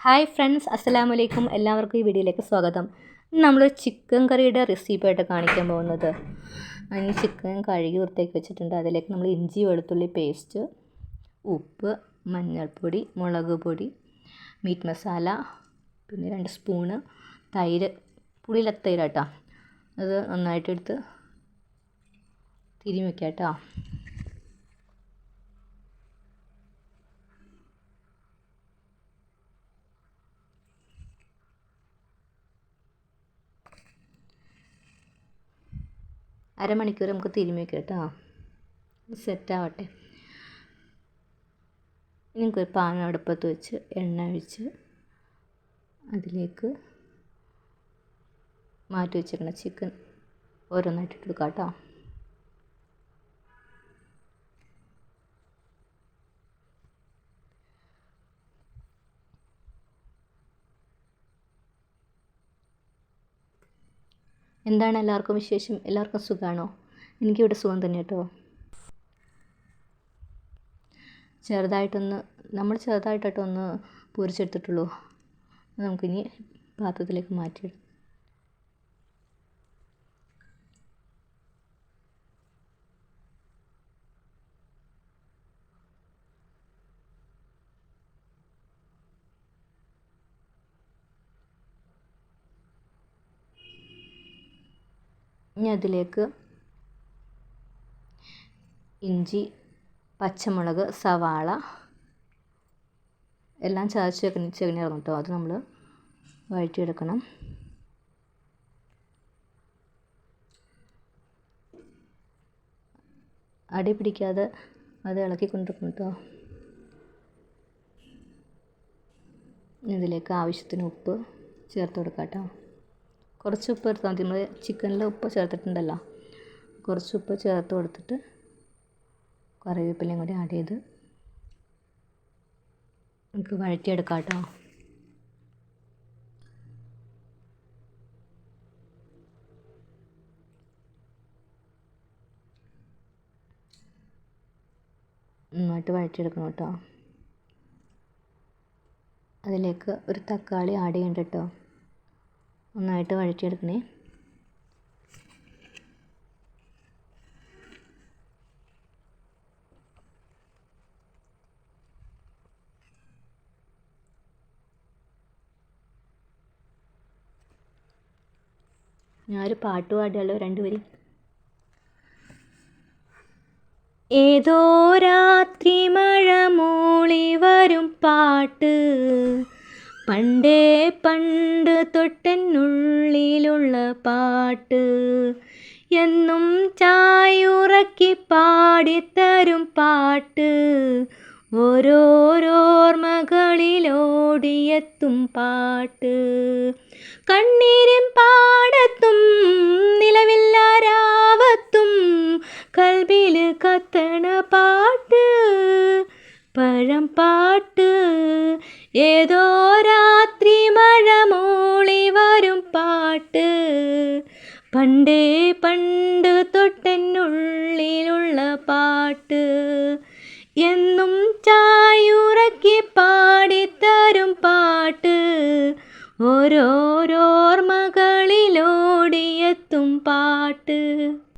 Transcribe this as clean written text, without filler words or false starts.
Hi friends, അസ്സലാമു അലൈക്കും. എല്ലാവർക്കും ഈ വീഡിയോയിലേക്ക് സ്വാഗതം. നമ്മൾ ചിക്കൻ കറിയുടെ റെസിപ്പിയായിട്ട് കാണിക്കാൻ പോകുന്നത്. അതിന് ചിക്കൻ കഴുകി വൃത്തിയാക്കി വെച്ചിട്ടുണ്ട്. അതിലേക്ക് നമ്മൾ ഇഞ്ചി വെളുത്തുള്ളി പേസ്റ്റ്, ഉപ്പ്, മഞ്ഞൾപ്പൊടി, മുളക് പൊടി, മീറ്റ് മസാല, പിന്നെ 2 സ്പൂണ് തൈര്, പുളിയില തൈരാട്ടോ. അത് നന്നായിട്ടെടുത്ത് തിരിഞ്ഞ് വയ്ക്കാം കേട്ടോ. അരമണിക്കൂർ നമുക്ക് തിരുമ്മി വയ്ക്കാം കേട്ടോ, സെറ്റാവട്ടെ. നമുക്കൊരു പാൻ അടുപ്പത്ത് വെച്ച് എണ്ണ ഒഴിച്ച് അതിലേക്ക് മാറ്റി വെച്ചിരിക്കുന്ന ചിക്കൻ ഓരോന്നായിട്ട് ഇട്ട് കൊടുക്കാം കേട്ടോ. എന്താണ് എല്ലാവർക്കും വിശേഷം? എല്ലാവർക്കും സുഖമാണോ? എനിക്കിവിടെ സുഖം തന്നെ കേട്ടോ. ചെറുതായിട്ടൊന്ന് പൊരിച്ചെടുത്തിട്ടുള്ളൂ. നമുക്കിനി പാത്രത്തിലേക്ക് മാറ്റിയിടാം. ഇനി അതിലേക്ക് ഇഞ്ചി, പച്ചമുളക്, സവാള എല്ലാം ചതച്ചിറങ്ങും കേട്ടോ. അത് നമ്മൾ വഴറ്റിയെടുക്കണം. അടി പിടിക്കാതെ അത് ഇളക്കിക്കൊണ്ടിരിക്കണം കേട്ടോ. ഇതിലേക്ക് ആവശ്യത്തിന് ഉപ്പ് ചേർത്ത് കൊടുക്കാം കേട്ടോ. കുറച്ച് ഉപ്പ് എടുത്താൽ മതി. നമ്മൾ ചിക്കനിൽ ഉപ്പ് ചേർത്തിട്ടുണ്ടല്ലോ, കുറച്ച് ഉപ്പ് ചേർത്ത് കൊടുത്തിട്ട് കറിവേപ്പിലയും കൂടി ആഡ് ചെയ്ത് നമുക്ക് വഴറ്റിയെടുക്കാം കേട്ടോ. നന്നായിട്ട് വഴറ്റിയെടുക്കണം കേട്ടോ. അതിലേക്ക് ഒരു തക്കാളി ആഡ് ചെയ്യണ്ട കേട്ടോ. നന്നായിട്ട് വഴറ്റിയെടുക്കണേ. ഞാനൊരു പാട്ട് പാടിയാലോ? 2 വരി. ഏതോ രാത്രി മഴ മൂളി വരും പാട്ട്, പണ്ടേ പണ്ട് തൊട്ടെന്നുള്ളിലുള്ള പാട്ട്, എന്നും ചായുറക്കി പാടിത്തരും പാട്ട്, ഓരോരോർമകളിലോടിയെത്തും പാട്ട്, കണ്ണീരിൻ പാടത്തും നിലവില്ലാരാവത്തും കൽബിൽ കത്തണ പാട്ട്, പഴം പാട്ട്. ഏതോ രാത്രി മഴ മൂളി വരും പാട്ട്, പണ്ടേ പണ്ട് തൊട്ടെന്നുള്ളിലുള്ള പാട്ട്, എന്നും ചായുറക്കി പാടിത്തരും പാട്ട്, ഓരോരോർമകളിലോടിയെത്തും പാട്ട്.